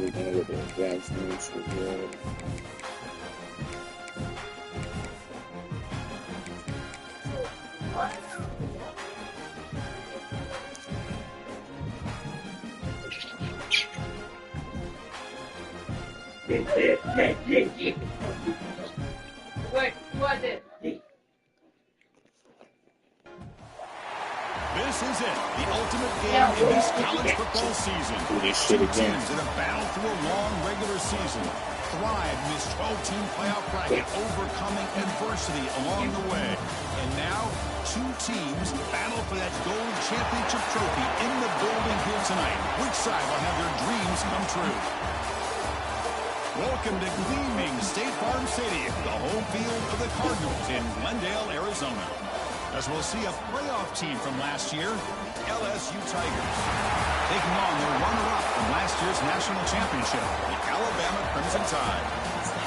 we're going to look at vaccines for good. Wait, what is it? This is it, the ultimate game in this college football season. Two teams that have battled through a long regular season, thrived in this 12-team playoff bracket, overcoming adversity along the way. And now, two teams battle for that gold championship trophy in the building here tonight. Which side will have their dreams come true? Welcome to gleaming State Farm Stadium, the home field of the Cardinals in Glendale, Arizona. As we'll see a playoff team from last year, the LSU Tigers, taking on their runner-up from last year's national championship, the Alabama Crimson Tide.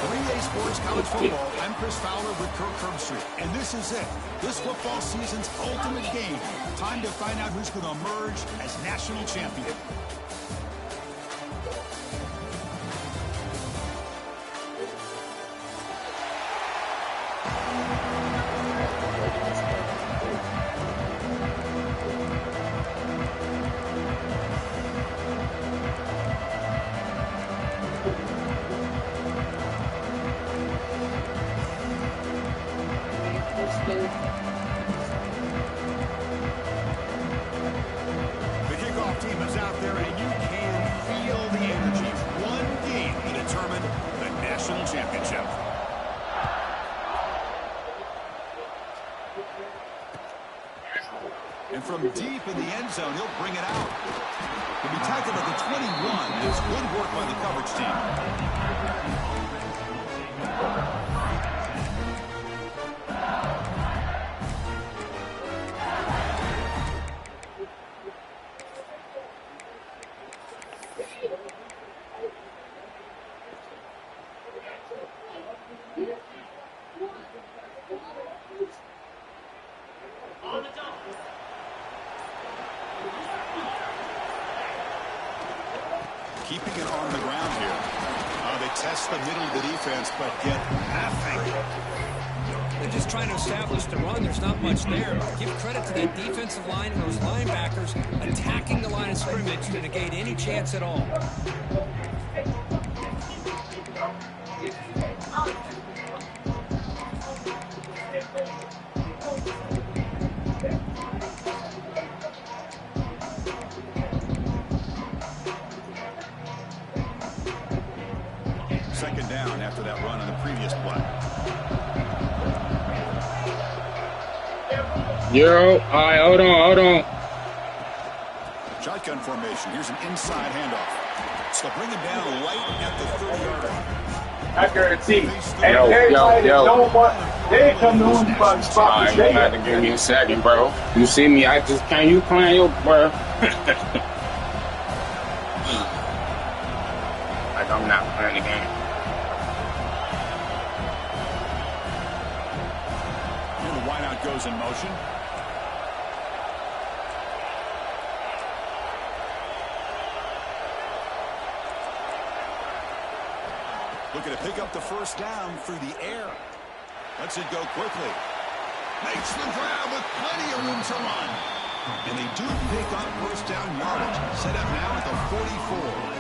3A Sports College Football, I'm Chris Fowler with Kirk Herbstreit, and this is it, this football season's ultimate game. Time to find out who's going to emerge as national champion. And from deep in the end zone, he'll bring it out. He'll be tackled at the 21. It's good work by the coverage team. Keeping it on the ground here. They test the middle of the defense, but get nothing. They're just trying to establish the run. There's not much there. Give credit to that defensive line and those linebackers attacking the line of scrimmage to negate any chance at all. Second down after that run on the previous play. Yo, all right, hold on. Shotgun formation. Here's an inside handoff. So bring him down right at the 30-yard line. I guarantee. Yo. They come to him about spot the Alright, you give me a second, bro. You see me, I just can't you playing your bro. Like I'm not playing the game. And the wideout goes in motion. Looking to pick up the first down through the air. Lets it go quickly. Makes the grab with plenty of room to run. And they do pick up first down yardage. Set up now at the 44.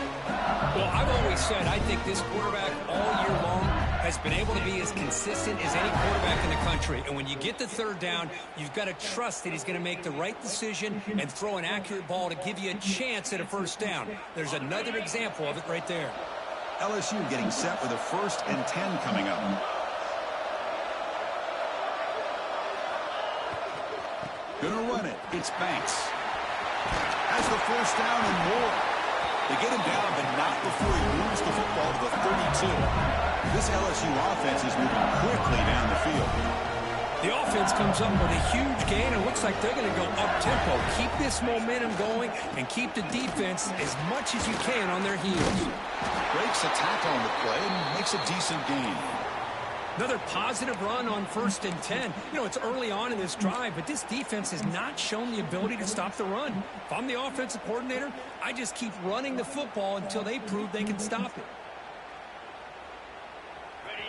Well, I've always said I think this quarterback all year long has been able to be as consistent as any quarterback in the country. And when you get the third down, you've got to trust that he's going to make the right decision and throw an accurate ball to give you a chance at a first down. There's another example of it right there. LSU getting set for the 1st and 10 coming up. Gonna run it. It's Banks. Has the first down and more. They get him down, but not before he moves the football to the 32. This LSU offense is moving quickly down the field. The offense comes up with a huge gain, and looks like they're going to go up-tempo. Keep this momentum going and keep the defense as much as you can on their heels. Breaks a tackle on the play and makes a decent gain. Another positive run on 1st and 10. You know, it's early on in this drive, but this defense has not shown the ability to stop the run. If I'm the offensive coordinator, I just keep running the football until they prove they can stop it.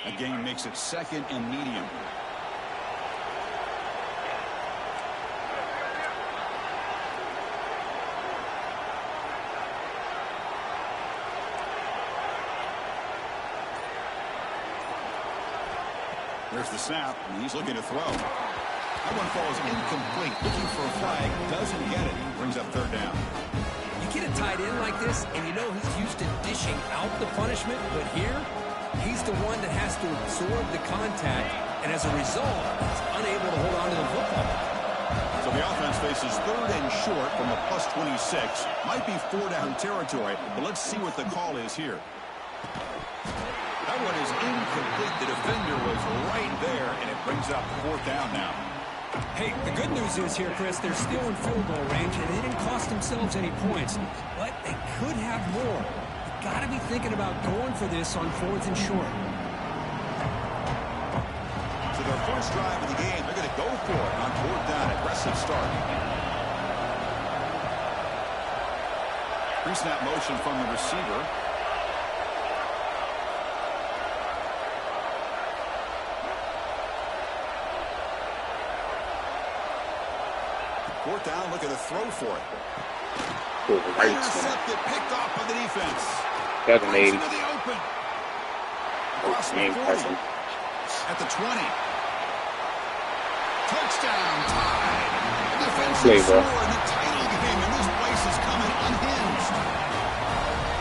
A gain makes it 2nd and medium. There's the snap, and he's looking to throw. That one falls incomplete. Looking for a flag, doesn't get it. Brings up 3rd down. You get a tight end like this, and you know he's used to dishing out the punishment, but here, he's the one that has to absorb the contact, and as a result, he's unable to hold on to the football. So the offense faces 3rd and short from the +26. Might be 4-down territory, but let's see what the call is here. That one is incomplete. The defender was right there, and it brings up 4th down now. Hey, the good news is here, Chris, they're still in field goal range, and they didn't cost themselves any points, but they could have more. You got to be thinking about going for this on 4th and short. So their first drive of the game, they're going to go for it on 4th down. Aggressive start. Pre-snap motion from the receiver. Fourth down, look at the throw for it. Intercepted, picked off by the defense. That's an 80. Into the open. Across the 40. At the 20. Touchdown, tied. The defensive score in the title game, and this place is coming unhinged.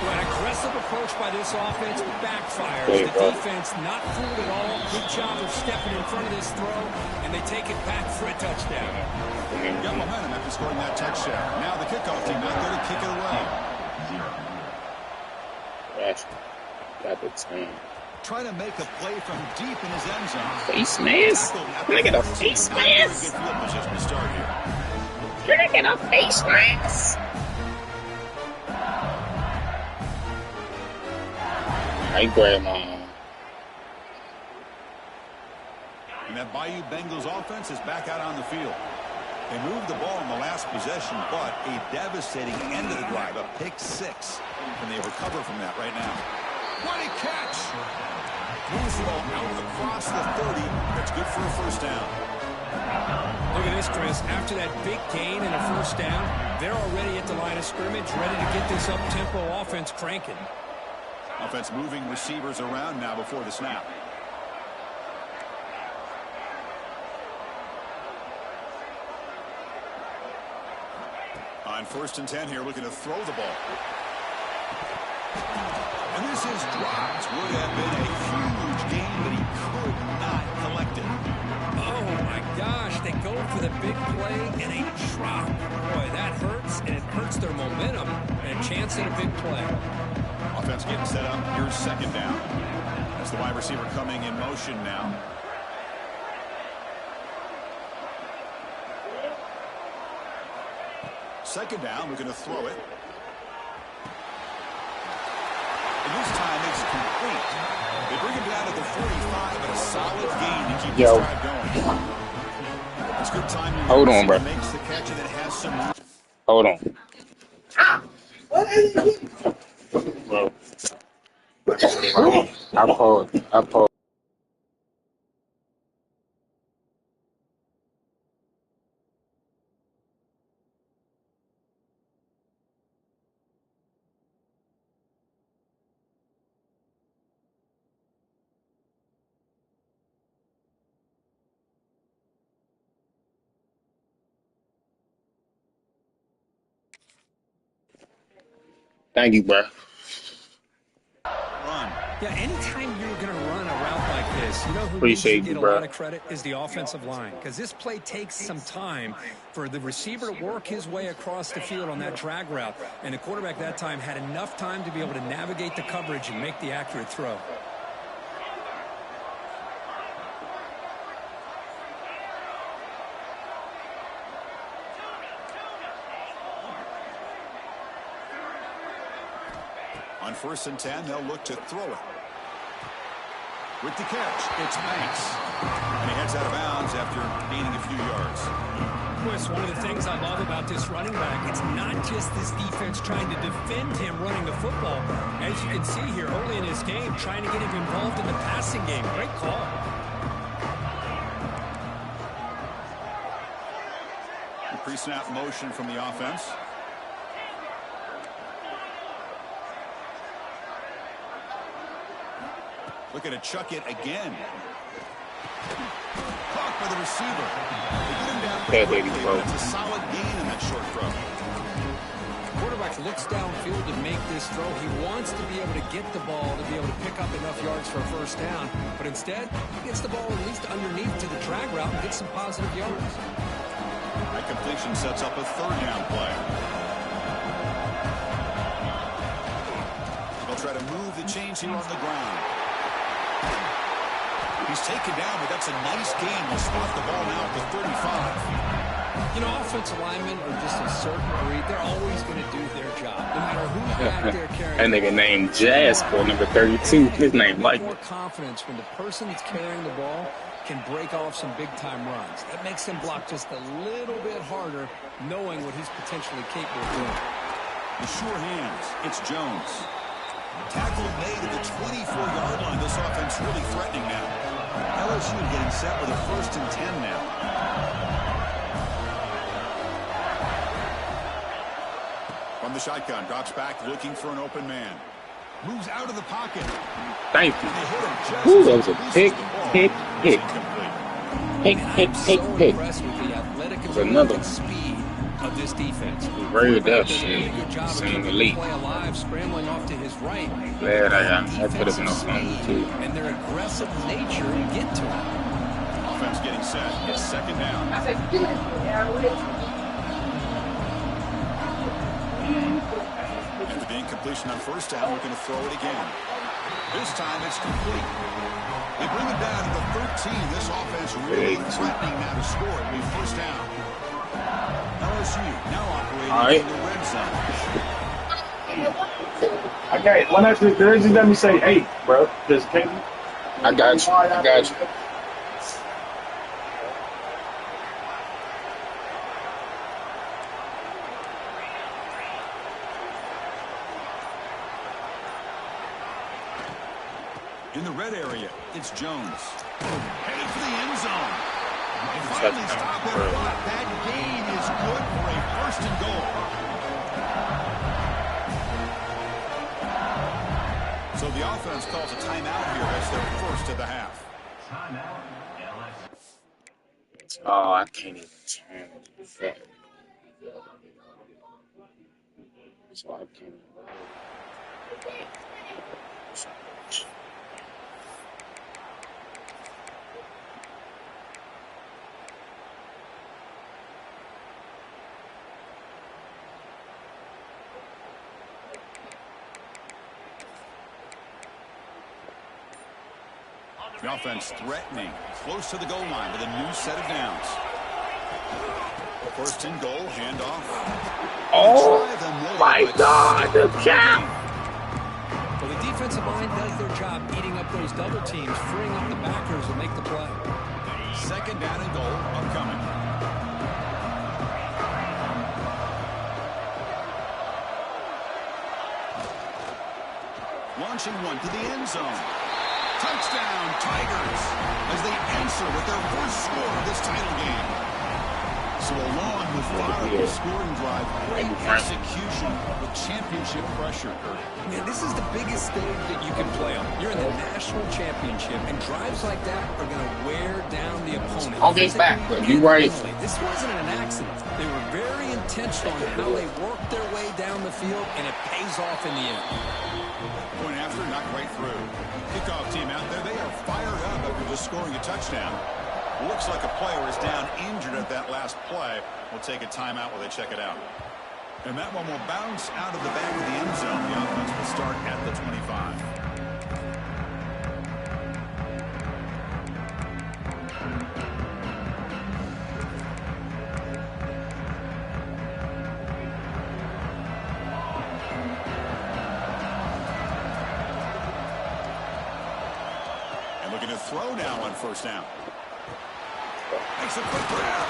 Well, an aggressive approach by this offense backfires. The defense not fooled at all. Good job of stepping in front of this throw, and they take it back for a touchdown. Got momentum after scoring that touchdown. Now the kickoff team out there to kick it away. Got the team. Trying to make a play from deep in his end zone. Face mask. Look at the face mask. Good field position to start here. Look at the face mask. Hey, Grandma. And that Bayou Bengals offense is back out on the field. They moved the ball in the last possession, but a devastating end of the drive, a pick-6. And they recover from that right now. What a catch! Moves the ball out across the 30. That's good for a first down. Look at this, Chris. After that big gain and a first down, they're already at the line of scrimmage, ready to get this up-tempo offense cranking. Offense moving receivers around now before the snap. On 1st and 10 here, looking to throw the ball. And this is dropped. Would have been a huge gain, but he could not collect it. Oh, my gosh. They go for the big play, and a drop. Boy, that hurts, and it hurts their momentum. And a chance at a big play. Offense getting set up. Here's 2nd down. That's the wide receiver coming in motion now. Second down, we're going to throw it. And this time it's complete. They bring him down to the 45, but a solid gain to keep this drive going. That's good time. Hold on, bro. Makes the catch and it has some. Hold on. Bro. I called. Thank you, bro. Yeah, anytime you're going to run a route like this, you know who Appreciate needs to you, get bro. a lot of credit is the offensive line, because this play takes some time for the receiver to work his way across the field on that drag route, and the quarterback that time had enough time to be able to navigate the coverage and make the accurate throw. On 1st and 10, they'll look to throw it. With the catch, it's Banks. And he heads out of bounds after gaining a few yards. Chris, one of the things I love about this running back, it's not just this defense trying to defend him running the football. As you can see here early in his game, trying to get him involved in the passing game. Great call. Pre-snap motion from the offense. Looking to chuck it again. Caught by the receiver. They get him down quickly, but it's a solid gain in that short throw. Quarterback looks downfield to make this throw. He wants to be able to get the ball to be able to pick up enough yards for a first down. But instead, he gets the ball at least underneath to the drag route and gets some positive yards. That completion sets up a third down play. They'll try to move the chains here on the ground. He's taken down, but that's a nice gain. We'll spot the ball now at the 35. You know, offensive linemen are just a certain breed. They're always going to do their job, no matter who's back there carrying. And nigga named Jazz for number 32. His name like more confidence when the person that's carrying the ball can break off some big-time runs. That makes him block just a little bit harder, knowing what he's potentially capable of doing. The sure hands. It's Jones. Tackle made at the 24-yard line. This offense really threatening now. LSU getting set with a 1st and 10 now. From the shotgun, drops back looking for an open man. Moves out of the pocket. Thank you. Ooh, that was a pick. Pick. There's another speed of this defense. very that shit. Same elite. Play alive, scrambling off to his right. Glad I put it in a phone too. And their aggressive nature get to him. Offense getting set. It's 2nd down. After the incompletion on 1st down, we're going to throw it again. This time it's complete. They bring it down to the 13. This offense really threatening now to score. It'll be 1st down. LSU now operating in the red zone. Okay, when I say jersey, let me say 8, bro. Just can't. I got you. I got you. In the red area, it's Jones. Headed for the end zone. They finally stop it, but that gain is good for a 1st and goal. So the offense calls a timeout here as their 1st of the half. Oh, I can't even turn it. So I can't. The offense threatening, close to the goal line with a new set of downs. 1st and goal, handoff. Oh, my God, the jam! Well, the defensive line does their job eating up those double teams, freeing up the backers to make the play. 2nd down and goal, upcoming. Launching one to the end zone. Touchdown, Tigers, as they answer with their 1st score of this title game. So a long, methodical scoring drive, great execution with championship pressure. Man, this is the biggest stage that you can play on. You're in the national championship, and drives like that are going to wear down the opponent. I'll get back, but you're right. This wasn't an accident. They were very intentional on how they worked their way down the field, and it pays off in the end. Point after, knocked right through. Kickoff team out there, they are fired up after just scoring a touchdown. Looks like a player is down injured at that last play. We'll take a timeout while they check it out. And that one will bounce out of the back of the end zone. The offense will start at the 25. throw now on first down. Makes a quick grab.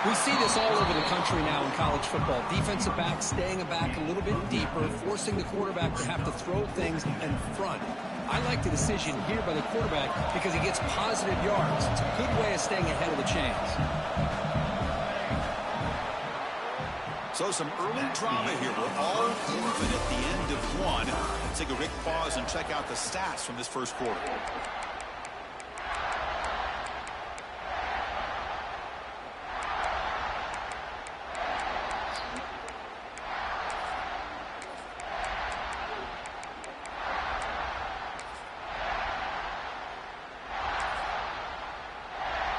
We see this all over the country now in college football. Defensive backs staying back a little bit deeper, forcing the quarterback to have to throw things in front. I like the decision here by the quarterback because he gets positive yards. It's a good way of staying ahead of the chains. So some early drama here. We're all even at the end of one. Let's take a quick pause and check out the stats from this first quarter.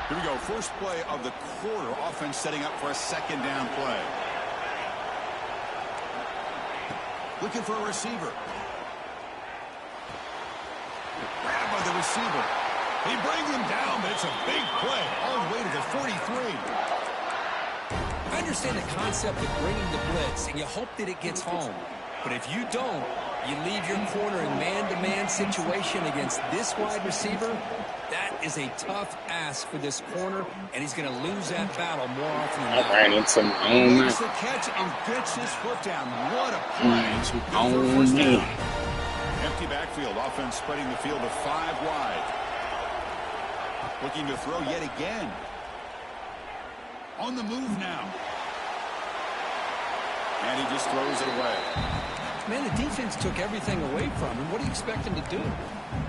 Here we go. First play of the quarter. Offense setting up for a second down play. Looking for a receiver. Grabbed by the receiver. He brings him down, but it's a big play all the way to the 43. I understand the concept of bringing the blitz, and you hope that it gets home. But if you don't, you leave your corner in man-to-man situation against this wide receiver. That is a tough ask for this corner, and he's going to lose that battle more often than not. I ran into my own man. Makes the catch and gets his foot down. What a play. Own man. Empty backfield. Offense spreading the field to 5 wide. Looking to throw yet again. On the move now. And he just throws it away. Man, the defense took everything away from him. What do you expect him to do?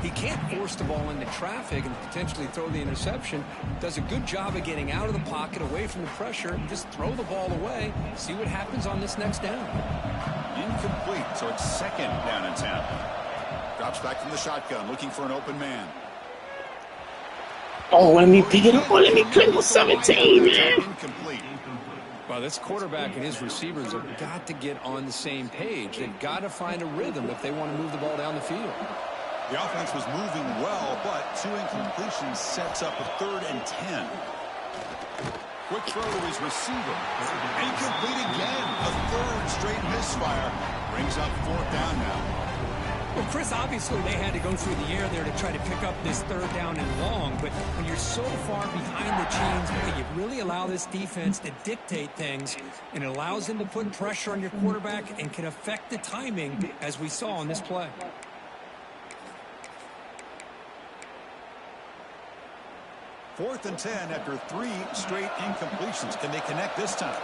He can't force the ball into traffic and potentially throw the interception. Does a good job of getting out of the pocket, away from the pressure. Just throw the ball away. See what happens on this next down. Incomplete, so it's second down and 10. Drops back from the shotgun, looking for an open man. Oh, let me pick it up. Oh, let me play with 17, man. Incomplete. Well, this quarterback and his receivers have got to get on the same page. They've got to find a rhythm if they want to move the ball down the field. The offense was moving well, but 2 incompletions sets up a 3rd and 10. Quick throw to his receiver. Incomplete again. A 3rd straight misfire. Brings up 4th down now. Well, Chris, obviously they had to go through the air there to try to pick up this 3rd down and long, but when you're so far behind the chains, you really allow this defense to dictate things, and it allows them to put pressure on your quarterback and can affect the timing, as we saw on this play. Fourth and 10 after 3 straight incompletions. Can they connect this time?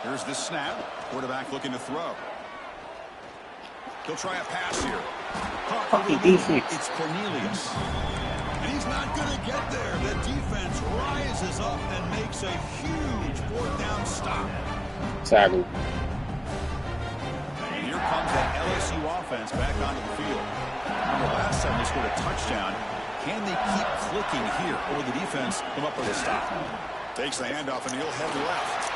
Here's the snap. Quarterback looking to throw. He'll try a pass here. Fucking defense. It's Cornelius. And he's not going to get there. The defense rises up and makes a huge 4th down stop. Tackle. And here comes that LSU offense back onto the field. The last time they scored a touchdown. Can they keep clicking here, or will the defense come up with a stop? Takes the handoff, and he'll head left.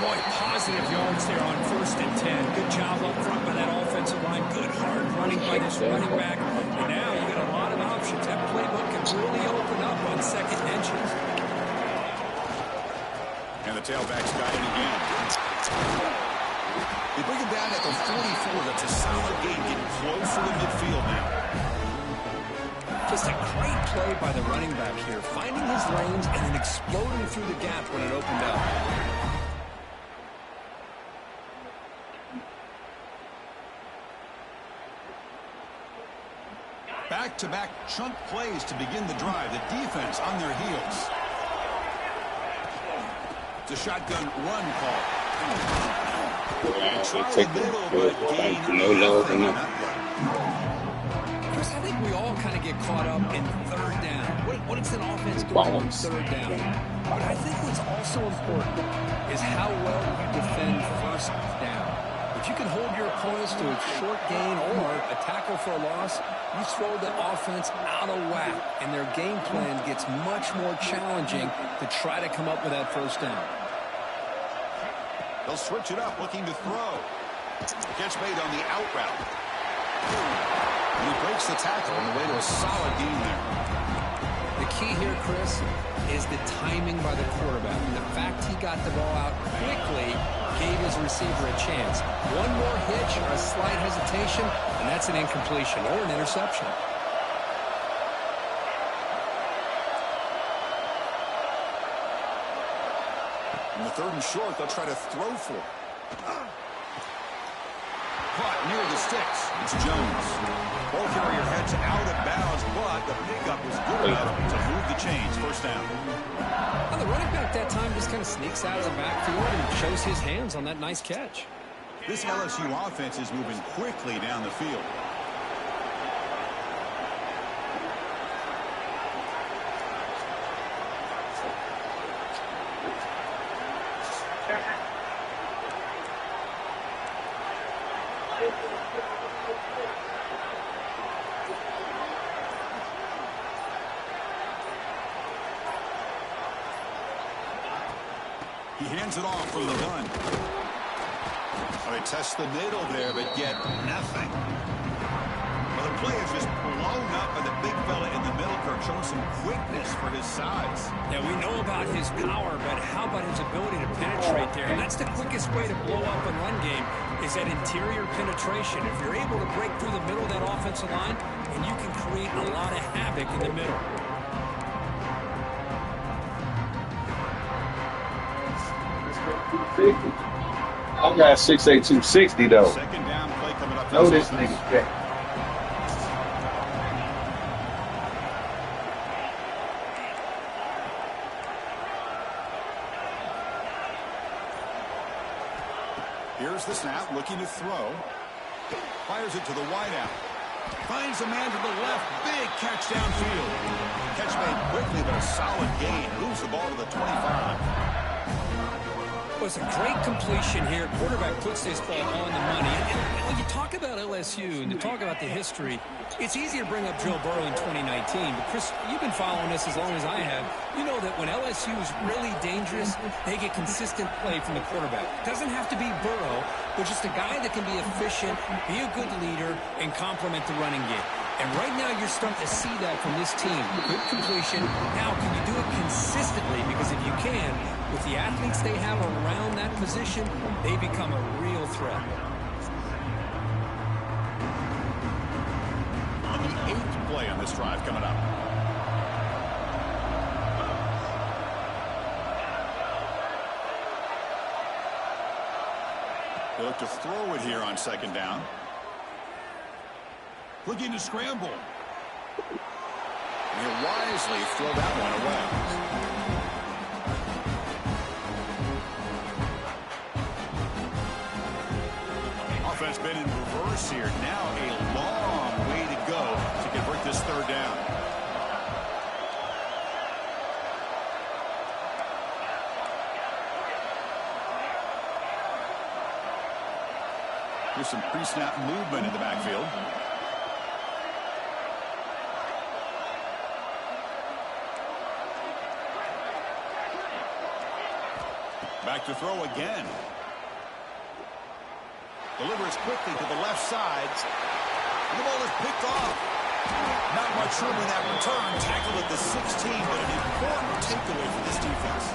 Boy, positive yards there on 1st and 10. Good job up front by that offensive line. Good hard running by this running back. And now you got a lot of options. That playbook can really open up on 2nd and inches. And the tailback's got it again. They bring him down at the 44. That's a solid gain, getting closer to midfield now. Just a great play by the running back here, finding his lanes and then exploding through the gap when it opened up. Back-to-back chunk plays to begin the drive. The defense on their heels. It's a shotgun run call. Yeah, they take the like no love and nothing. Chris, I think we all kind of get caught up in 3rd down. What is an offense doing on 3rd down? But I think what's also important is how well you defend 1st down. If you can hold your opponents to a short gain or a tackle for a loss, you throw the offense out of whack, and their game plan gets much more challenging to try to come up with that 1st down. They'll switch it up, looking to throw. Catch made on the out route. And he breaks the tackle on the way to a solid gain there. The key here, Chris, is the timing by the quarterback. And the fact he got the ball out quickly gave his receiver a chance. One more hitch or a slight hesitation, and that's an incompletion or an interception. In the 3rd and short, they'll try to throw for it. Caught near the sticks. It's Jones. Ball carrier heads out of bounds, but the pickup was good enough to move the chains. First down. Well, the running back that time just kind of sneaks out of the backfield and shows his hands on that nice catch. This LSU offense is moving quickly down the field. He hands it off from the gun. Oh, they test the middle there, but get nothing. Well, the play is just blown up by the big fella in the middle, Kirk, showing some quickness for his size. Yeah, we know about his power, but how about his ability to penetrate there? And that's the quickest way to blow up a run game is that interior penetration. If you're able to break through the middle of that offensive line, and you can create a lot of havoc in the middle. I got 6'8", 260 though. Second down play coming up. Know this nigga. Here's the snap, looking to throw. Fires it to the wideout. Finds a man to the left. Big catch downfield. Catch made quickly, but a solid gain. Moves the ball to the 25. It was a great completion here. Quarterback puts this ball on the money. And when you talk about LSU and you talk about the history, it's easy to bring up Joe Burrow in 2019. But, Chris, you've been following this as long as I have. You know that when LSU is really dangerous, they get consistent play from the quarterback. It doesn't have to be Burrow, but just a guy that can be efficient, be a good leader, and complement the running game. And right now you're starting to see that from this team. Good completion. Now, can you do it consistently? Because if you can, with the athletes they have around that position, they become a real threat. On the 8th play on this drive coming up. They look to throw it here on second down. Looking to scramble. He'll wisely throw that one away. Offense been in reverse here. Now a long way to go to convert this third down. Here's some pre-snap movement in the backfield. Back to throw again. Delivers quickly to the left side. And the ball is picked off. Not much room in that return. Tackled at the 16, but an important takeaway for this defense.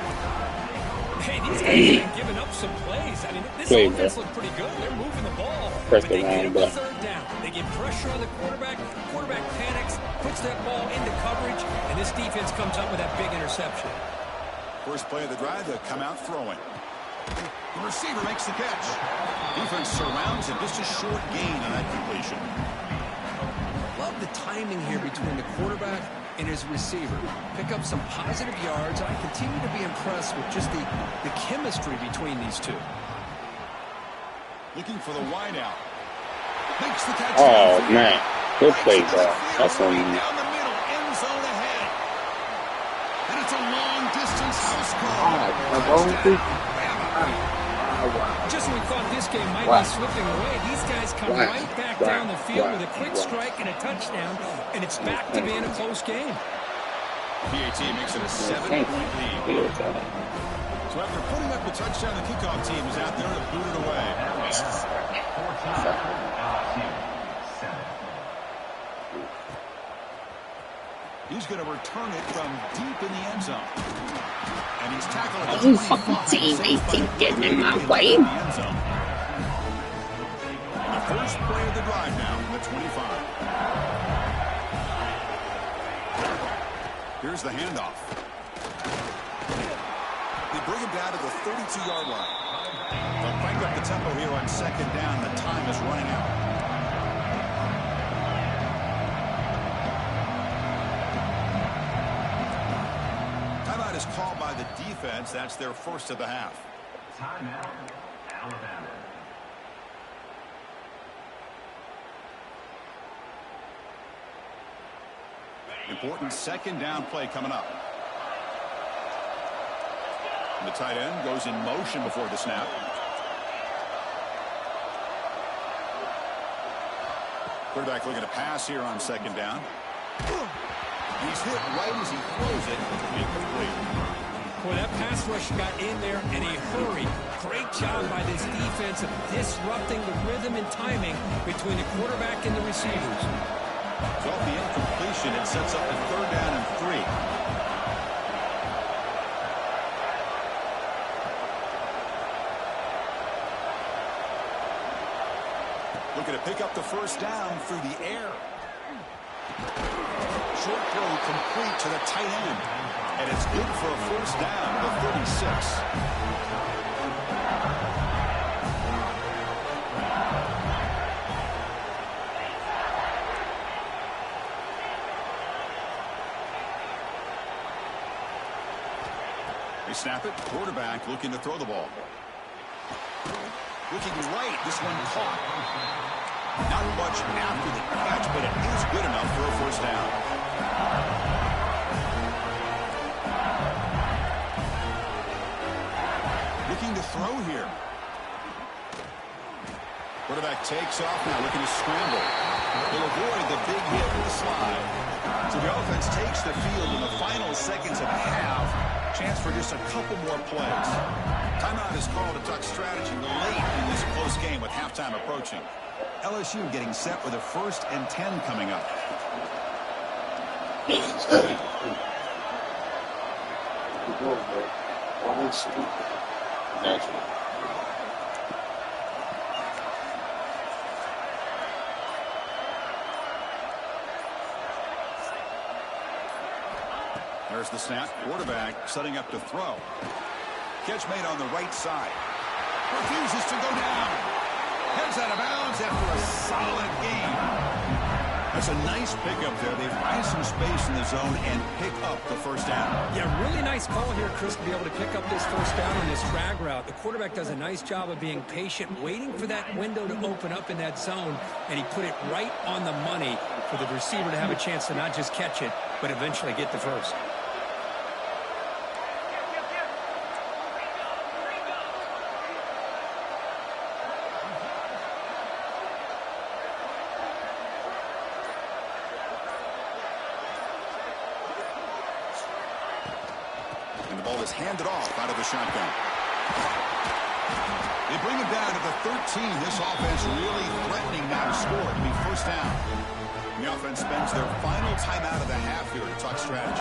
Hey, these guys are giving up some plays. I mean, this offense looked pretty good. They're moving the ball. But they get the third down. They get pressure on the quarterback. Quarterback panics, puts that ball into coverage, and this defense comes up with that big interception. First play of the drive, they'll come out throwing. The receiver makes the catch. Defense surrounds him. Just a short gain on that completion. Love the timing here between the quarterback and his receiver. Pick up some positive yards. I continue to be impressed with just the chemistry between these two. Looking for the wideout. Makes the catch. Oh, man. Good play, bro. That's on you. Down the middle, end zone ahead. And it's a long-distance house call. Just when we thought this game might be slipping away, these guys come right back down the field with a quick strike and a touchdown, and it's back to being a close game. PAT makes it a 7-point lead. So after putting up the touchdown, the kickoff team is out there to boot it away. He's going to return it from deep in the end zone. And he's tackled at the Oh, fucking teammate keep getting in my way. The first play of the drive now, the 25. Here's the handoff. They bring him down to the 32-yard line. They'll crank up the tempo here on second down. The time is running out. Timeout is called by the defense. That's their first of the half. Timeout, Alabama. Important second down play coming up. And the tight end goes in motion before the snap. Quarterback looking to pass here on second down. He's hit right as he throws it. Incomplete. Boy, that pass rush got in there in a hurry. Great job by this defense of disrupting the rhythm and timing between the quarterback and the receivers. So off the incompletion, it sets up a third down and 3. Looking to pick up the first down through the air. Short throw complete to the tight end. And it's good for a first down, the 36. They snap it. Quarterback looking to throw the ball. Looking right. This one caught. Not much after the catch, but it is good enough for a first down. Looking to throw here. Quarterback takes off now, looking to scramble. He'll avoid the big hit with the slide. So the offense takes the field in the final seconds of the half. Chance for just a couple more plays. Timeout is called to talk strategy late in this close game with halftime approaching. LSU getting set with a 1st and 10 coming up. There's the snap. Quarterback setting up to throw. Catch made on the right side. Refuses to go down. Heads out of bounds after a solid game. That's a nice pickup there. They find some space in the zone and pick up the first down. Yeah, really nice call here, Chris, to be able to pick up this first down on this drag route. The quarterback does a nice job of being patient, waiting for that window to open up in that zone, and he put it right on the money for the receiver to have a chance to not just catch it, but eventually get the first. Handed off out of the shotgun. They bring him down to the 13. This offense really threatening now to score to be first down. And the offense spends their final timeout of the half here to talk strategy.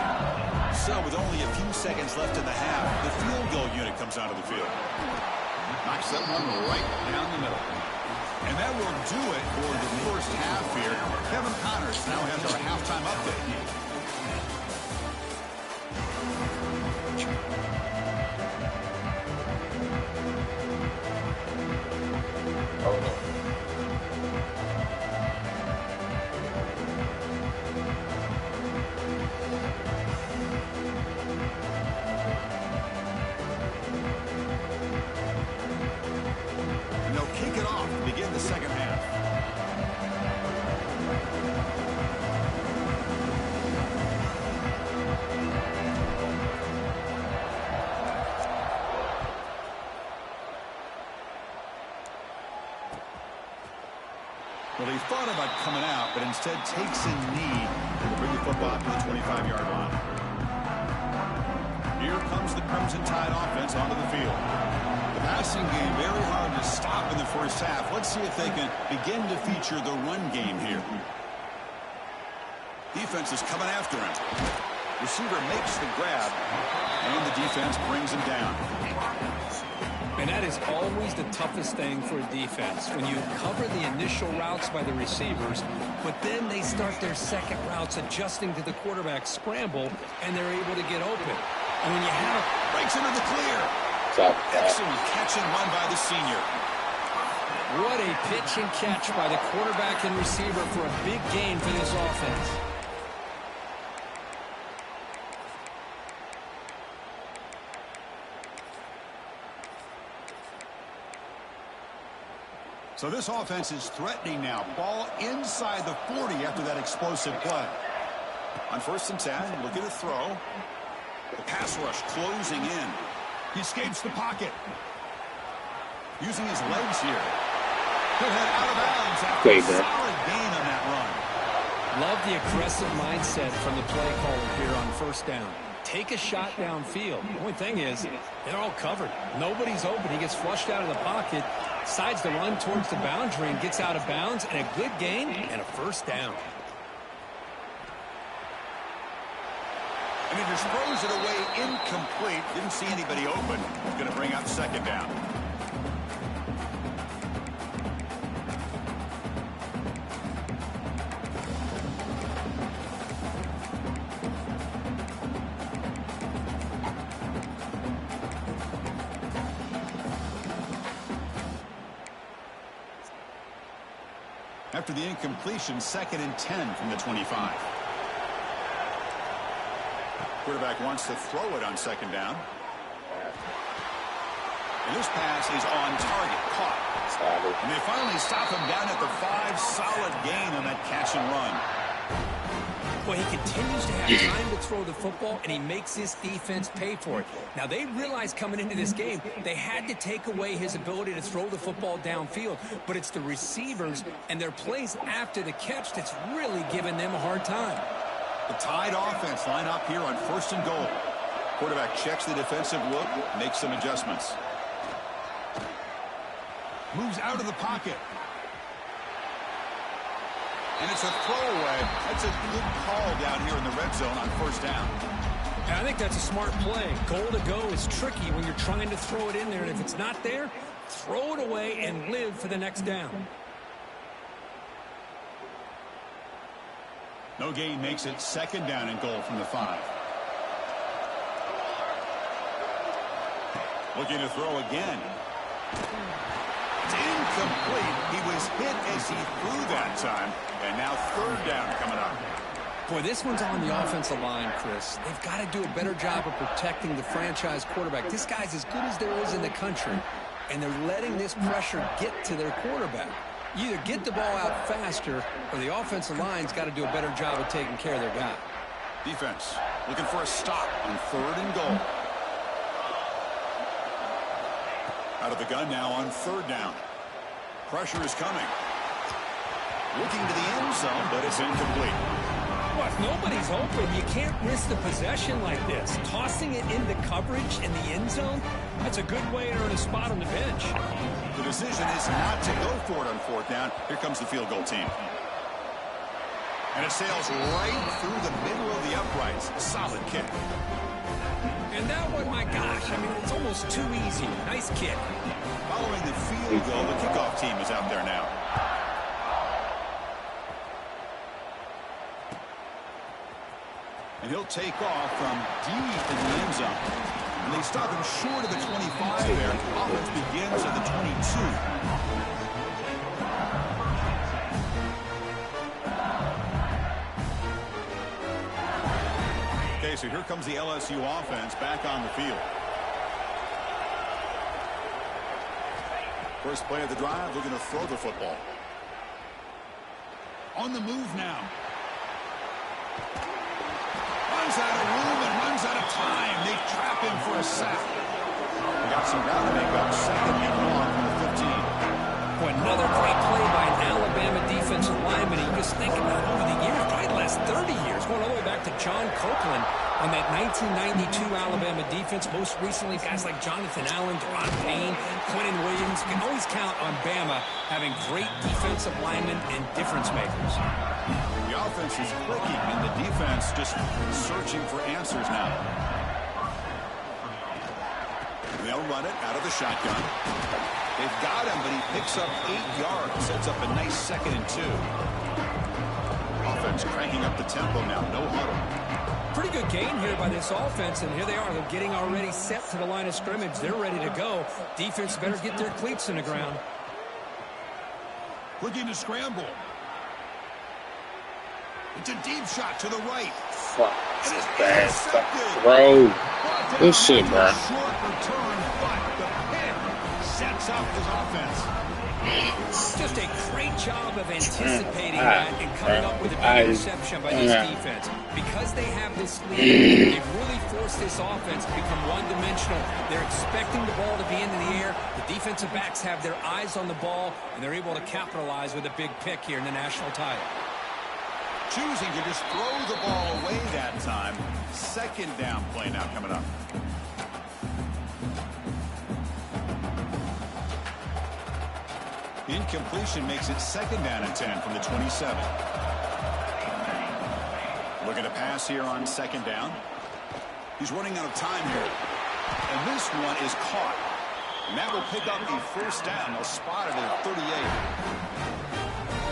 So with only a few seconds left in the half, the field goal unit comes out of the field. Knocks that one right down the middle. And that will do it for the first half here. Kevin Connors now has our halftime update. Well, he thought about coming out, but instead takes a knee to bring the football to the 25-yard line. Here comes the Crimson Tide offense onto the field. The passing game very hard to stop in the first half. Let's see if they can begin to feature the run game here. defense is coming after him. Receiver makes the grab, and the defense brings him down. And that is always the toughest thing for a defense, when you cover the initial routes by the receivers, but then they start their second routes adjusting to the quarterback scramble, and they're able to get open. And when you have Breaks into the clear. Excellent catch and run by the senior. what a pitch and catch by the quarterback and receiver for a big gain for this offense. So this offense is threatening now. Ball inside the 40 after that explosive play. On 1st and 10, look at a throw. The pass rush closing in. He escapes the pocket. Using his legs here. He'll head out of bounds after a solid gain on that run. Love the aggressive mindset from the play caller here on 1st down. Take a shot downfield. The only thing is, they're all covered. Nobody's open. He gets flushed out of the pocket, decides to run towards the boundary and gets out of bounds, and a good gain and a 1st down. And he just throws it away incomplete. Didn't see anybody open. He's going to bring up 2nd down. After the incompletion, 2nd and 10 from the 25. Quarterback wants to throw it on 2nd down. And this pass is on target, caught. And they finally stop him down at the 5. Solid gain on that catch and run. Well, he continues to have time to throw the football, and he makes this defense pay for it. Now, they realized coming into this game, they had to take away his ability to throw the football downfield, but it's the receivers and their plays after the catch that's really giving them a hard time. The tied offense line up here on 1st and goal. Quarterback checks the defensive look, makes some adjustments. Moves out of the pocket. And it's a throwaway. That's a good call down here in the red zone on 1st down. I think that's a smart play. Goal to go is tricky when you're trying to throw it in there, and if it's not there, throw it away and live for the next down. No gain makes it 2nd down and goal from the 5. Looking to throw again. It's incomplete. He was hit as he threw that time. And now 3rd down coming up. Boy, this one's on the offensive line, Chris. They've got to do a better job of protecting the franchise quarterback. This guy's as good as there is in the country, and they're letting this pressure get to their quarterback. You either get the ball out faster, or the offensive line's got to do a better job of taking care of their guy. Defense looking for a stop on 3rd and goal. Out of the gun now on 3rd down. Pressure is coming. Looking to the end zone, but it's incomplete. Well, if nobody's open, you can't risk the possession like this. Tossing it into coverage in the end zone, that's a good way to earn a spot on the bench. The decision is not to go for it on 4th down. Here comes the field goal team. And it sails right through the middle of the uprights. A solid kick. And that one, my gosh, I mean, it's almost too easy. Nice kick. Following the field goal, the kickoff team is out there now. And he'll take off from deep in the end zone. And they stop him short of the 25 there. Offense begins at the 22. Okay, so here comes the LSU offense back on the field. First play of the drive, looking to throw the football. On the move now. Runs out of room and runs out of time. They trap him for a sack. We got some ground to make up. 2nd and long from the 15. Boy, another great play by an Alabama defensive lineman. You just think about over the years, probably the last 30 years, going all the way back to John Copeland. On that 1992 Alabama defense, most recently guys like Jonathan Allen, Deron Payne, Quentin Williams, can always count on Bama having great defensive linemen and difference makers. The offense is clicking, and the defense just searching for answers now. They'll run it out of the shotgun. They've got him, but he picks up 8 yards. Sets up a nice 2nd and 2. Offense cranking up the tempo now. No huddle. Pretty good gain here by this offense, and here they are. They're getting already set to the line of scrimmage. They're ready to go. Defense better get their cleats in the ground. Looking to scramble. It's a deep shot to the right. Fuck. This is bad stuff, bro. Good shit, bro. Short return, but the pick sets up his offense. Just a great job of anticipating that and coming up with a big interception by this defense. Because they have this lead, they've really forced this offense to become one-dimensional. They're expecting the ball to be into the air. The defensive backs have their eyes on the ball, and they're able to capitalize with a big pick here in the national title. Choosing to just throw the ball away that time. 2nd down play now coming up. Incompletion makes it 2nd down and 10 from the 27. Looking to pass here on 2nd down. He's running out of time here. And this one is caught. And that will pick up a 1st down. They'll spot it at 38.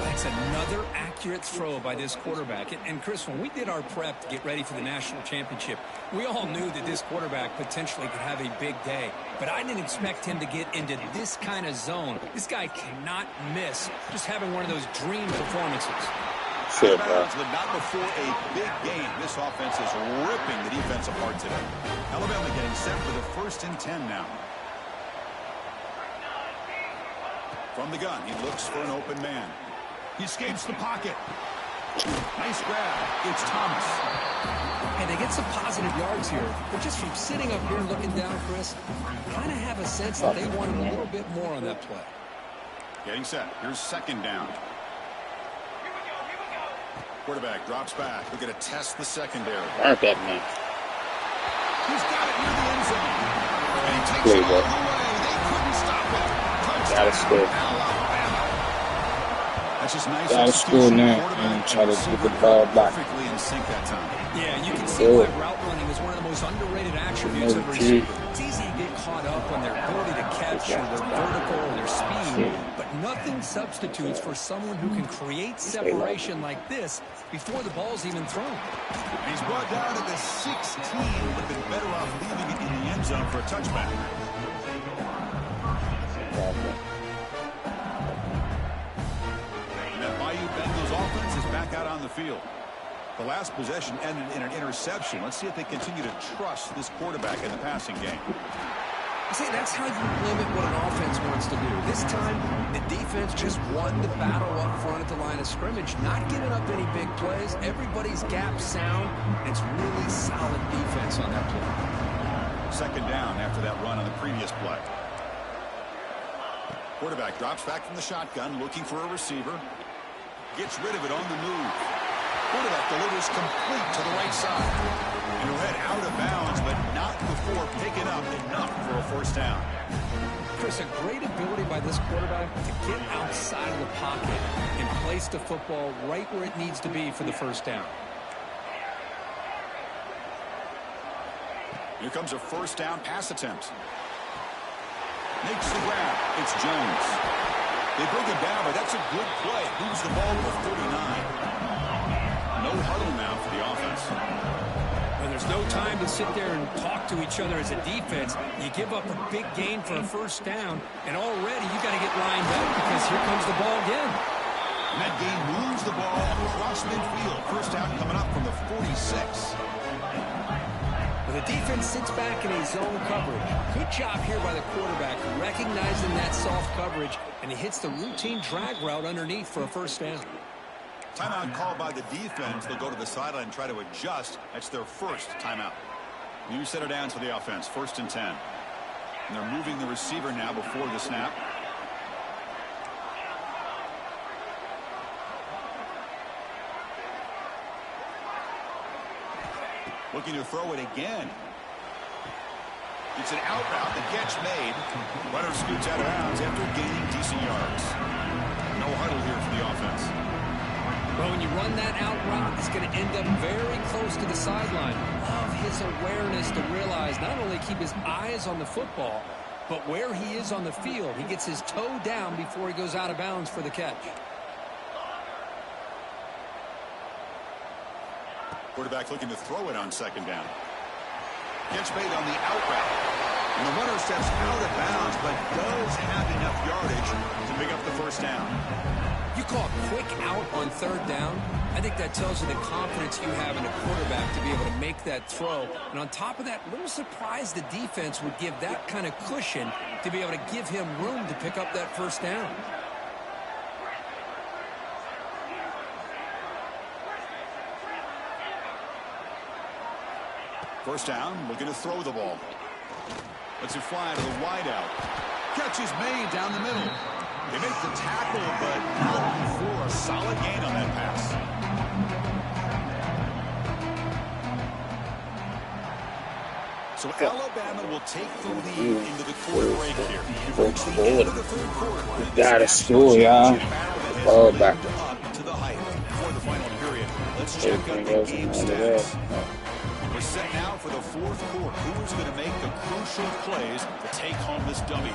That's another accurate throw by this quarterback. And Chris, when we did our prep to get ready for the national championship, we all knew that this quarterback potentially could have a big day. But I didn't expect him to get into this kind of zone. This guy cannot miss just having one of those dream performances. Shit, bro. But not before a big game. This offense is ripping the defense apart today. Alabama getting set for the 1st and 10 now. From the gun, he looks for an open man. He escapes the pocket. Nice grab. It's Thomas. And they get some positive yards here. But just from sitting up here and looking down, Chris, kind of have a sense that they wanted a little bit more on that play. Getting set. Here's 2nd down. Quarterback drops back. We're going to test the secondary. Mark that man. He's got it near the end zone. And he takes it all the way. They couldn't stop it. Touchdown. Gotta score. That's just nice. Gotta score now and try to get the ball back. Perfectly in sync that time. Yeah, you can see why route running is one of the most underrated attributes of a receiver. It's easy to get caught up on their ability to catch or their vertical or their speed, but nothing substitutes for someone who can create separation like this before the ball's even thrown. He's brought down at the 16. Would have been better off leaving it in the end zone for a touchback. And that Bayou Bengals offense is back out on the field. The last possession ended in an interception. Let's see if they continue to trust this quarterback in the passing game. See, that's how you limit what an offense wants to do. This time, the defense just won the battle up front at the line of scrimmage, not giving up any big plays. Everybody's gap sound, and it's really solid defense on that play. 2nd down after that run on the previous play. Quarterback drops back from the shotgun, looking for a receiver. Gets rid of it on the move. Quarterback delivers complete to the right side. And he'll head out of bounds, but not before picking up enough for a 1st down. Chris, a great ability by this quarterback to get outside of the pocket and place the football right where it needs to be for the 1st down. Here comes a 1st down pass attempt. Makes the grab. It's Jones. They bring him down, but that's a good play. Moves the ball to the 39. No huddle now for the offense. Well, there's no time to sit there and talk to each other as a defense. You give up a big gain for a 1st down, and already you got to get lined up because here comes the ball again. And that game moves the ball across midfield. 1st down coming up from the 46. Well, the defense sits back in a zone coverage. Good job here by the quarterback, recognizing that soft coverage, and he hits the routine drag route underneath for a 1st down. Timeout called by the defense. They'll go to the sideline and try to adjust. That's their 1st timeout. New center downs for the offense. 1st and 10. And they're moving the receiver now before the snap. Looking to throw it again. It's an out route. The catch made. Runner scoots out of bounds after gaining decent yards. No huddle here for the offense. Well, when you run that out route, it's going to end up very close to the sideline. Love his awareness to realize not only keep his eyes on the football, but where he is on the field. He gets his toe down before he goes out of bounds for the catch. Quarterback looking to throw it on second down. Catch made on the out route. And the runner steps out of bounds, but does have enough yardage to pick up the first down. You call a quick out on third down. I think that tells you the confidence you have in a quarterback to be able to make that throw. And on top of that, a little surprised the defense would give that kind of cushion to be able to give him room to pick up that first down. First down, looking to throw the ball. Lets it fly to the wideout. Catch is made down the middle. They make the tackle, but not for a solid gain on that pass. So Alabama will take the lead into the quarter break here. Got a school, y'all. Ball back. Up to the height before the final period. Let's check out the game stats. We're set now for the fourth quarter. Who is going to make the crucial plays to take home this dummy?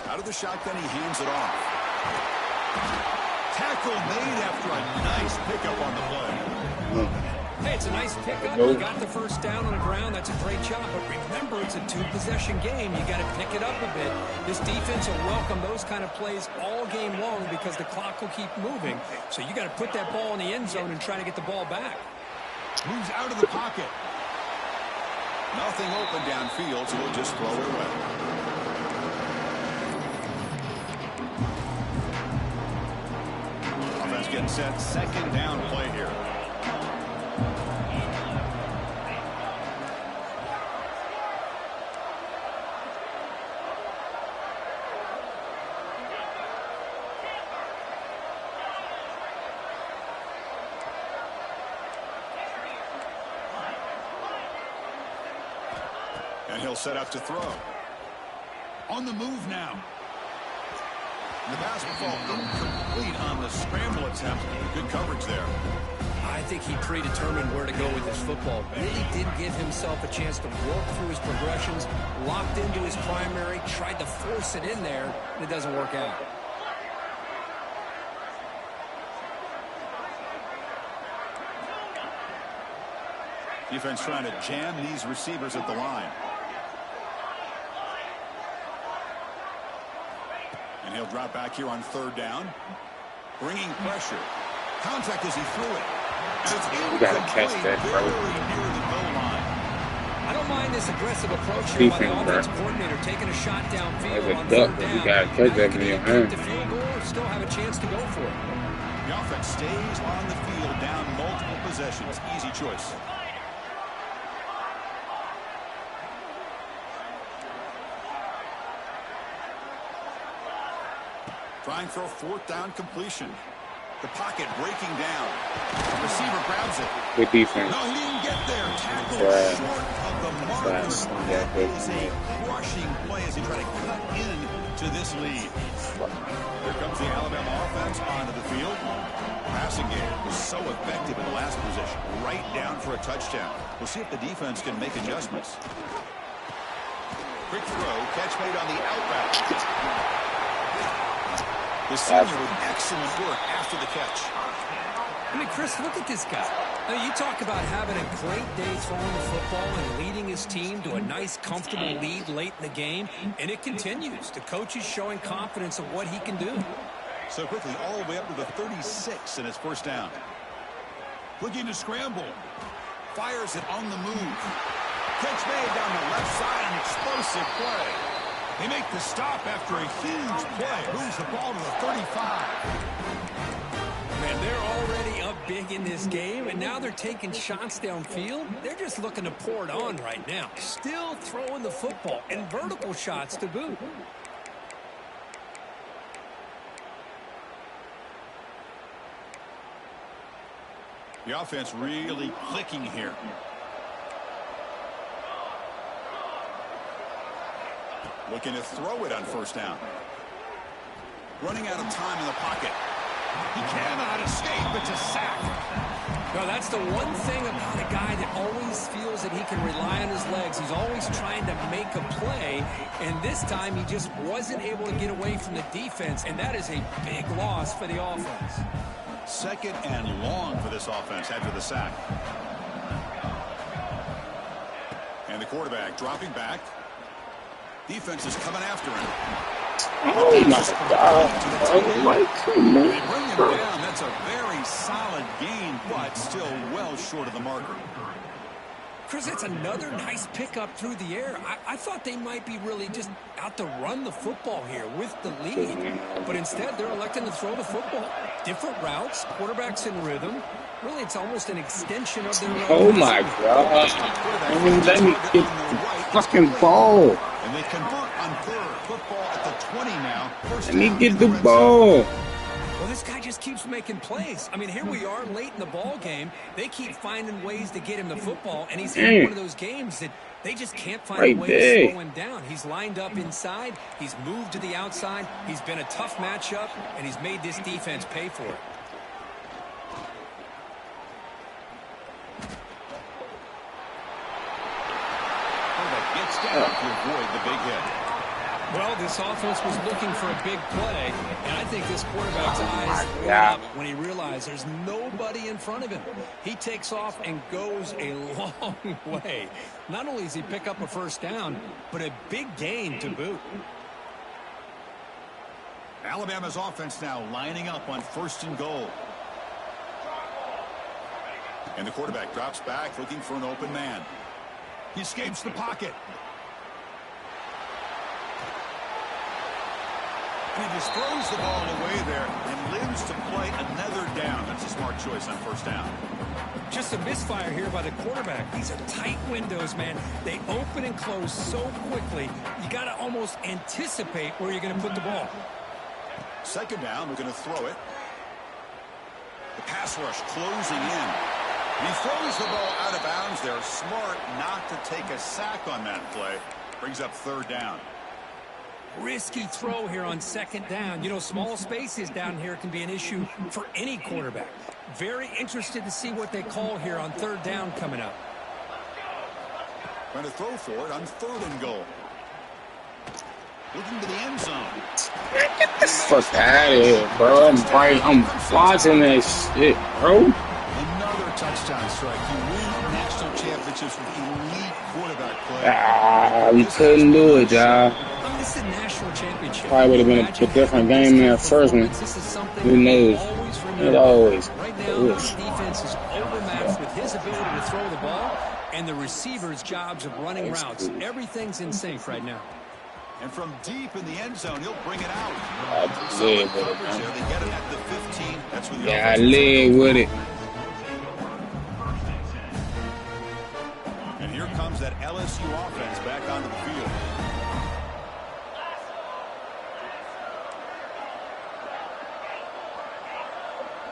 Out of the shotgun, he hands it off. Tackle made after a nice pickup on the play. Hey, it's a nice pickup. You got the first down on the ground. That's a great job. But remember, it's a two-possession game. You got to pick it up a bit. This defense will welcome those kind of plays all game long because the clock will keep moving. So you got to put that ball in the end zone and try to get the ball back. Moves out of the pocket. Nothing open downfield, so we'll just throw it away. Offense getting set. Second down play here. And he'll set up to throw. On the move now. The pass will fall incomplete on the scramble attempt. Good coverage there. I think he predetermined where to go with his football. Really didn't give himself a chance to work through his progressions, locked into his primary, tried to force it in there, and it doesn't work out. Defense trying to jam these receivers at the line. And he'll drop back here on third down. Bringing pressure. Contact as he threw it. And it's You gotta catch that, bro. very near the goal line. I don't mind this aggressive approach here by the Defense, offense bro. coordinator taking a shot downfield Like a on duck, third but you down. gotta catch that Now in you your can either hand. kick the field goal or still have a chance to go for it. The offense stays on the field down multiple possessions. Easy choice. Trying for a fourth down completion. The pocket breaking down. The receiver grabs it. Good defense. No, he didn't get there. Tackle Right. short of the mark. Fast. That is a crushing play as he tries to cut in to this lead. Here comes the Alabama offense onto the field. Passing game was so effective in the last position. Right down for a touchdown. We'll see if the defense can make adjustments. Quick throw. Catch made on the out route. The senior with excellent work after the catch. I mean, Chris, look at this guy. I mean, you talk about having a great day throwing the football and leading his team to a nice, comfortable lead late in the game, and it continues. The coach is showing confidence of what he can do. So quickly, all the way up to the 36 in his first down. Looking to scramble. Fires it on the move. Catch made down the left side, an explosive play. They make the stop after a huge play. Moves the ball to the 35. Man, they're already up big in this game, and now they're taking shots downfield. They're just looking to pour it on right now. Still throwing the football, and vertical shots to boot. The offense really clicking here. Looking to throw it on first down. Running out of time in the pocket. He cannot escape. It's a sack. No, that's the one thing about a guy that always feels that he can rely on his legs. He's always trying to make a play, and this time he just wasn't able to get away from the defense, and that is a big loss for the offense. Second and long for this offense after the sack. And the quarterback dropping back. Defense is coming after him. Oh my God. Oh my They bring him down. That's a very solid gain, but still well short of the marker. Chris, that's another nice pickup through the air. I thought they might be really just out to run the football here with the lead. But instead, they're electing to throw the football. Different routes, quarterbacks in rhythm. Really, it's almost an extension of their Oh my God. I mean, let me get the fucking ball. And they convert on third. Football at the 20 now. Let me get the ball. Well, this guy just keeps making plays. I mean, here we are late in the ball game. They keep finding ways to get him the football, and he's in one of those games that they just can't find a way to slow him down. He's lined up inside. He's moved to the outside. He's been a tough matchup, and he's made this defense pay for it. Gets down to avoid the big hit. Well, this offense was looking for a big play, and I think this quarterback's eyes lit up when he realized there's nobody in front of him. He takes off and goes a long way. Not only does he pick up a first down, but a big gain to boot. Alabama's offense now lining up on first and goal. And the quarterback drops back looking for an open man. He escapes the pocket. And he just throws the ball away there and lives to play another down. That's a smart choice on first down. Just a misfire here by the quarterback. These are tight windows, man. They open and close so quickly. You got to almost anticipate where you're going to put the ball. Second down, we're going to throw it. The pass rush closing in. He throws the ball out of bounds there. Smart not to take a sack on that play. Brings up third down. Risky throw here on second down. You know, small spaces down here can be an issue for any quarterback. Very interested to see what they call here on third down coming up. Trying to throw for it on third and goal. Looking to the end zone. Get the fuck out of here, bro. I'm watching that shit, bro. Another touchdown strike. You win national championships with elite quarterback play. We couldn't do it, y'all. I mean, this is a national championship. Probably would have been a different game than that first one. Who knows? It always. Right now, this defense is overmatched with his ability to throw the ball and the receiver's jobs of running routes. Everything's in sync right now. And from deep in the end zone, he'll bring it out. I live with it, man. They get him at the 15. That's where the Yeah, I live with it. And here comes that LSU offense back onto the field.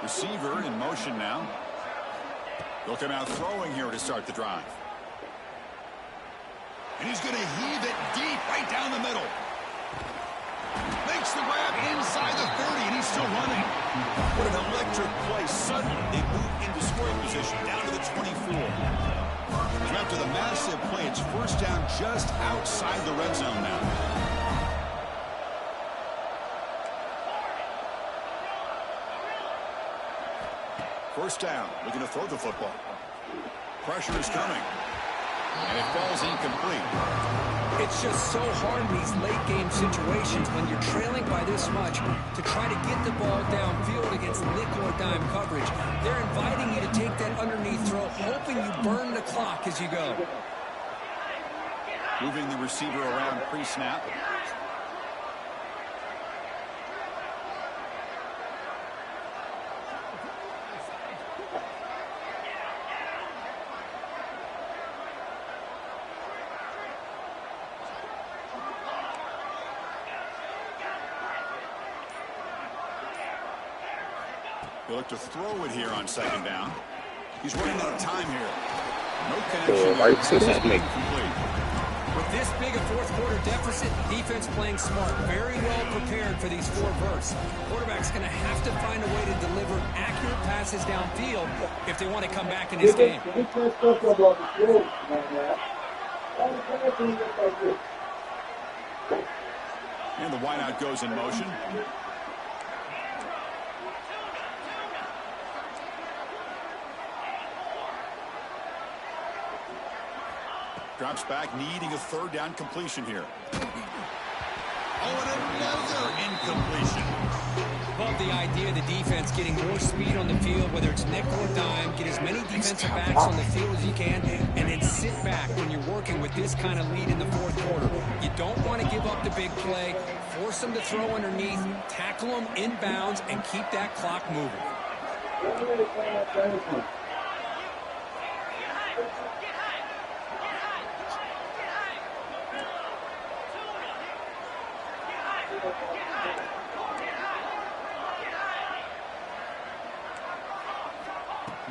Receiver in motion now. They'll come out throwing here to start the drive. And he's going to heave it deep right down the middle. Makes the grab inside the 30, and he's still running. What an electric play. Suddenly, they move into scoring position down to the 24. And after the massive play, it's first down just outside the red zone now. First down, looking to throw the football. Pressure is coming. And it falls incomplete. It's just so hard in these late game situations when you're trailing by this much to try to get the ball downfield against nickel or dime coverage. They're inviting you to take that underneath throw, hoping you burn the clock as you go. Moving the receiver around pre-snap. They look to throw it here on second down. He's running out of time here. No Go connection. right to that nigga. Incomplete. With this big a fourth quarter deficit, defense playing smart, very well prepared for these 4 verts. Quarterback's going to have to find a way to deliver accurate passes downfield if they want to come back in this game. And the wideout goes in motion. Drops back, needing a third down completion here. Oh, and another incompletion. Love the idea of the defense getting more speed on the field, whether it's nickel or dime, get as many defensive backs on the field as you can, and then sit back when you're working with this kind of lead in the fourth quarter. You don't want to give up the big play, force them to throw underneath, tackle them inbounds, and keep that clock moving.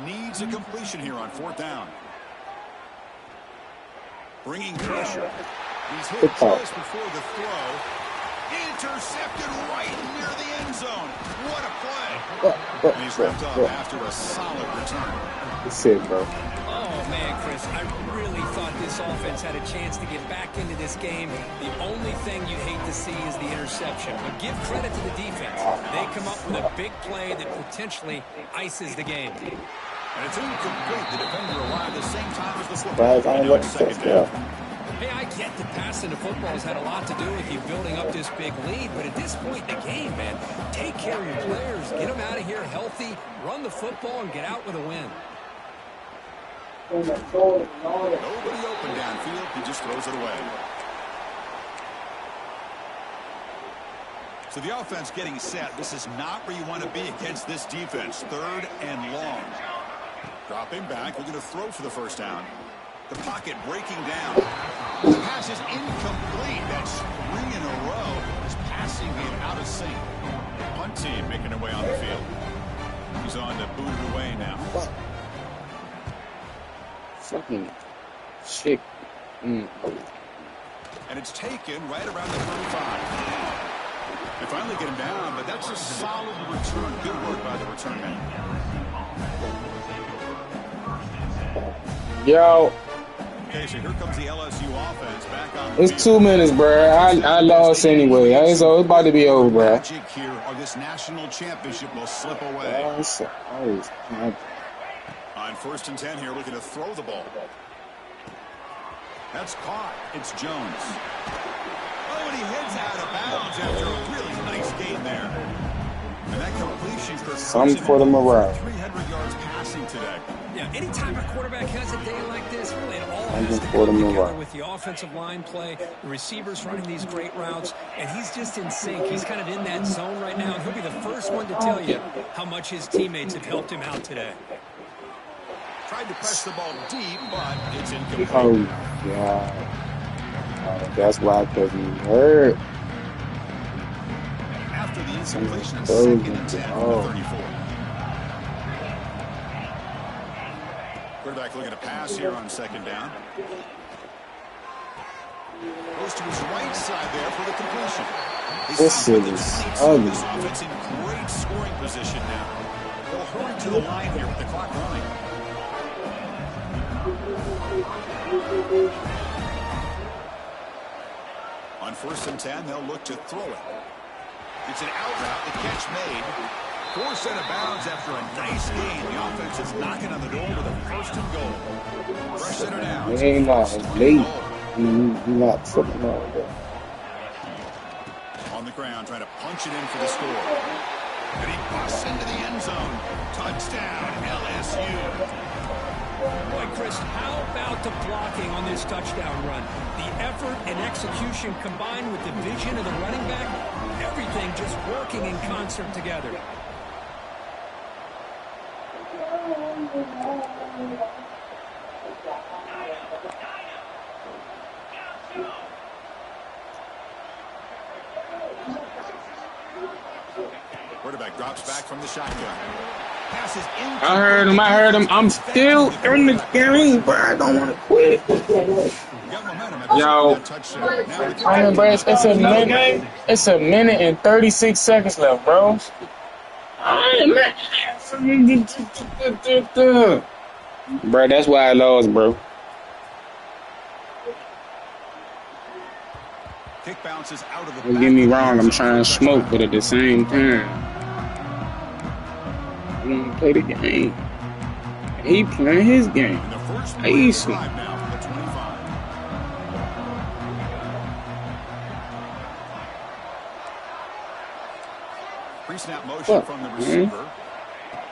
Needs a completion here on 4th down. Bringing pressure. He's hit just before the throw. Intercepted right near the end zone. What a play. And he's ripped off after a solid return. That's it, bro. Oh, man, Chris, I really thought this offense had a chance to get back into this game. The only thing you'd hate to see is the interception. But give credit to the defense. They come up with a big play that potentially ices the game. And it's incomplete. The defender arrived the same time as the football. Hey, I get that passing the football has had a lot to do with you building up this big lead, but at this point in the game, man, take care of your players, get them out of here healthy, run the football, and get out with a win. Nobody open downfield. He just throws it away. So the offense getting set. This is not where you want to be against this defense. 3rd and long. Dropping back. We're going to throw for the first down. The pocket breaking down. The pass is incomplete. That's 3 in a row. His passing being out of sync. Punt team making their way on the field. He's on to boot it away now. Fucking shit. And it's taken right around the 35. They finally get him down, but that's a solid return. Good work by the return man. Yo. Okay, so here comes the LSU offense back on the It's field. 2 minutes, bro. I lost anyway. It's about to be over, bro. Magic here, or this national championship will slip away. On 1st and 10 here, looking to throw the ball. That's caught. It's Jones. Oh, and he heads out of bounds after a really nice gain there. And that completion for Something for the morale. 300 yards passing today. Yeah, anytime a quarterback has a day like this, really it all I'm has to just come for the together morale. with the offensive line play, the receivers running these great routes, and he's just in sync. He's kind of in that zone right now, and he'll be the first one to tell you how much his teammates have helped him out today. Tried to press the ball deep, but it's incomplete. Oh, God. That's why I couldn't even hurt. After the incompletion, Oh, 2nd and 10 from the oh. 34. Quarterback looking to pass here on 2nd down. Goes to his right side there for the completion. This shit is ugly. This offense in great scoring position now. They'll hurry to the line here with the clock running. On 1st and 10, they'll look to throw it. It's an out route, the catch made. Forced out of bounds after a nice gain. The offense is knocking on the door with a 1st and goal. Fresh set of downs. He ain't not late. He not something like that. On the ground, trying to punch it in for the score. And he busts into the end zone. Touchdown, LSU. Boy, Chris, how about the blocking on this touchdown run? The effort and execution combined with the vision of the running back, everything just working in concert together. Quarterback drops back from the shotgun. Passes I heard him. I heard him. I'm still in the game, but I don't want to quit. got momentum after Yo, that touchdown. Now the I mean, bro, it's a minute. It's a minute and 36 seconds left, bro. Bro, that's why I lost, bro. kick bounces out of the Don't get me wrong. I'm trying to smoke, but at the same time, I want to play the game. He playing his game. And the first I play of the used to. drive now from the 25. Pre-snap motion Fuck, from the man. receiver.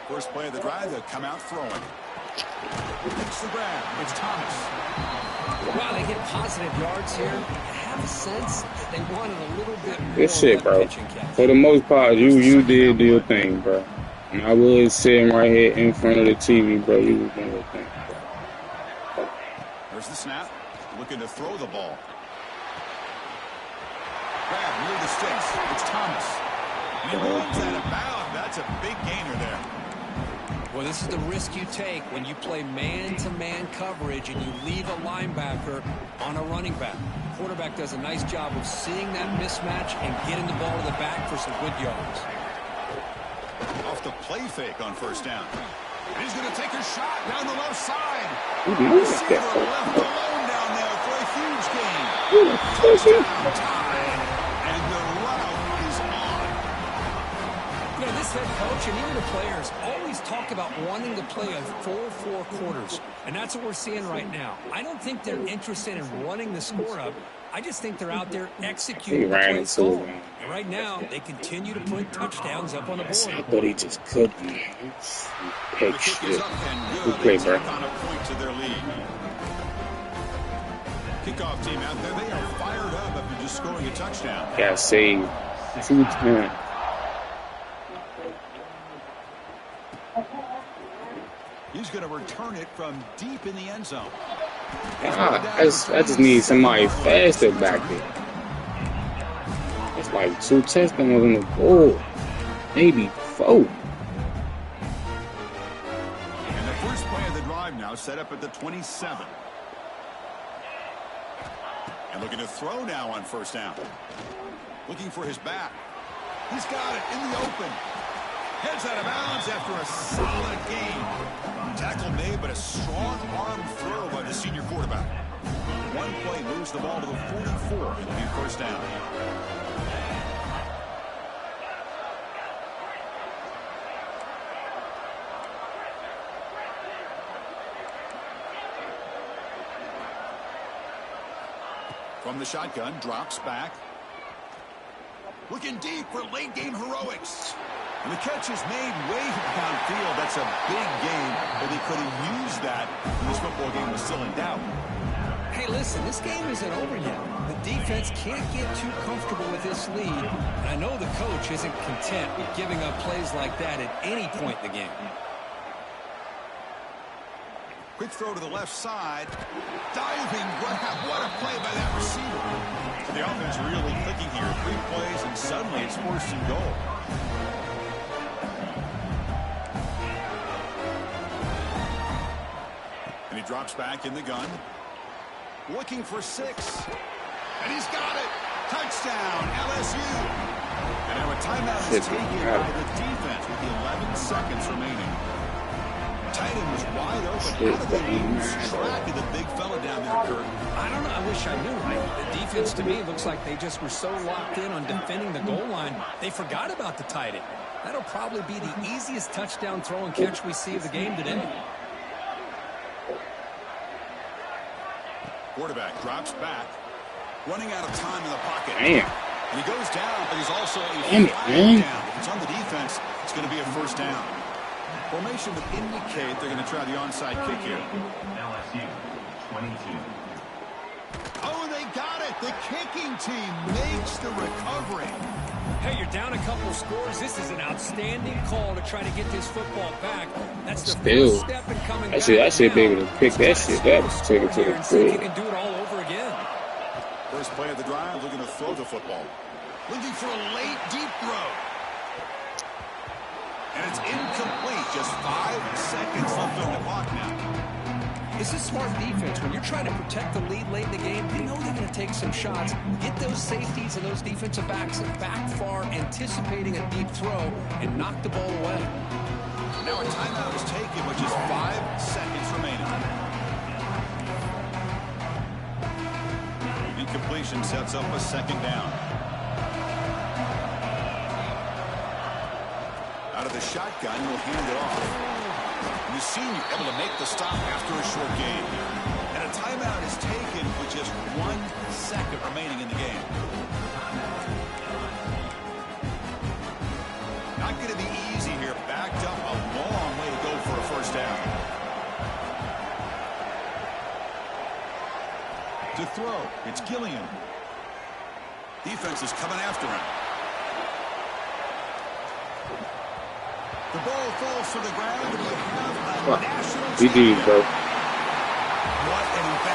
First play of the drive, they'll come out throwing. Takes the grab. It's Thomas. Wow, they get positive yards here. I have a sense that they wanted a little bit more Good shit, of that bro. pitching catch. For the most part, you did your thing, bro. And I was sitting right here in front of the TV, bro. You was doing your thing, bro. There's the snap. Looking to throw the ball. Grab near the sticks. It's Thomas. And he runs out of bounds. That's a big gainer there. Well, this is the risk you take when you play man-to-man coverage and you leave a linebacker on a running back. The quarterback does a nice job of seeing that mismatch and getting the ball to the back for some good yards. Off the play fake on first down. And he's going to take a shot down the left side. Who is Receiver that? left alone down there for a huge gain. Touchdown tie. And the route is on. You know, this head coach and even the players always talk about wanting to play a full 4 quarters. And that's what we're seeing right now. I don't think they're interested in running the score up. I just think they're out there executing the play call. And right now, they continue to put touchdowns up on the I board. thought he just cooked me. The Pick kick is shit. up and Good good. play, They bro. take on a point to their lead. Kickoff team out there. They are fired up after just scoring a touchdown. Got saved 2 times. He's going to return it from deep in the end zone. I just need somebody faster back there. It's like 2 touchdowns on the board. Maybe 4. And the first play of the drive now set up at the 27. And looking to throw now on first down. Looking for his back. He's got it in the open. Heads out of bounds after a solid game. Tackle made, but a strong arm throw by the senior quarterback. One play moves the ball to the 44. It'll be first down. From the shotgun, drops back. Looking deep for late game heroics. And the catch is made way downfield. That's a big game, but they could have used that when this football game was still in doubt. Hey, listen, this game isn't over yet. The defense can't get too comfortable with this lead. And I know the coach isn't content with giving up plays like that at any point in the game. Quick throw to the left side. Diving grab. What a play by that receiver. The offense really clicking here. 3 plays, and suddenly it's 1st and goal. And he drops back in the gun. Looking for 6. And he's got it. Touchdown, LSU. And now a timeout is taken by the defense with the 11 seconds remaining. Tight end was wide open. How did they lose track of the big fella down there, Kurt? I don't know. I wish I knew. The defense, to me, looks like they just were so locked in on defending the goal line, they forgot about the tight end. That'll probably be the easiest touchdown throw and catch we see of the game today. Quarterback drops back. Running out of time in the pocket. Damn. And he goes down, but he's also a Damn it, flag man. down. If it's on the defense, it's going to be a first down. Formation would indicate they're going to try the onside kick here. LSU 22. Oh, and they got it. The kicking team makes the recovery. Hey, you're down a couple scores. This is an outstanding call to try to get this football back. That's the Still, first step in coming back. I should be able to pick that shit up. Take it to the And see if you crib. can do it all over again. First play of the drive, looking to throw the football. Looking for a late, deep throw. And it's incomplete. Just 5 seconds left on the clock now. This is smart defense. When you're trying to protect the lead late in the game, they know they're going to take some shots, get those safeties and those defensive backs back far, anticipating a deep throw, and knock the ball away. Now a timeout is taken with just 5 seconds remaining. Incompletion sets up a second down. Out of the shotgun, will hand it off. The senior able to make the stop after a short gain. And a timeout is taken with just 1 second remaining in the game. Not going to be easy here. Backed up a long way to go for a first down. To throw, it's Gilliam. Defense is coming after him. The ball falls to the ground. We have a national GG, bro. What an